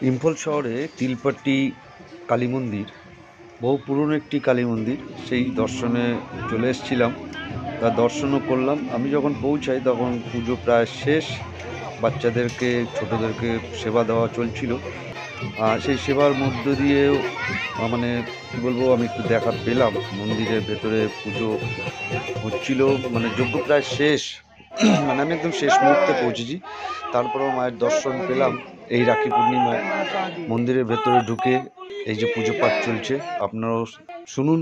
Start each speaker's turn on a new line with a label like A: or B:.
A: ইম্ফল শহরে তিলপাট্টি কালী মন্দির বহু পুরনো একটি কালী মন্দির। সেই দর্শনে চলে এসেছিলাম, তার দর্শনও করলাম। আমি যখন পৌঁছাই তখন পুজো প্রায় শেষ, বাচ্চাদেরকে ছোটদেরকে সেবা দেওয়া চলছিল। আর সেই সেবার মধ্য দিয়েও মানে কী বলবো, আমি একটু দেখা পেলাম। মন্দিরের ভেতরে পুজো হচ্ছিল, মানে যজ্ঞ প্রায় শেষ। মানে আমি একদম শেষ মুহূর্তে পৌঁছেছি, তারপরেও মায়ের দর্শন পেলাম। এই রাখি পূর্ণিমায় মন্দিরের ভেতরে ঢুকে এই যে পুজো পাঠ চলছে, আপনারাও শুনুন।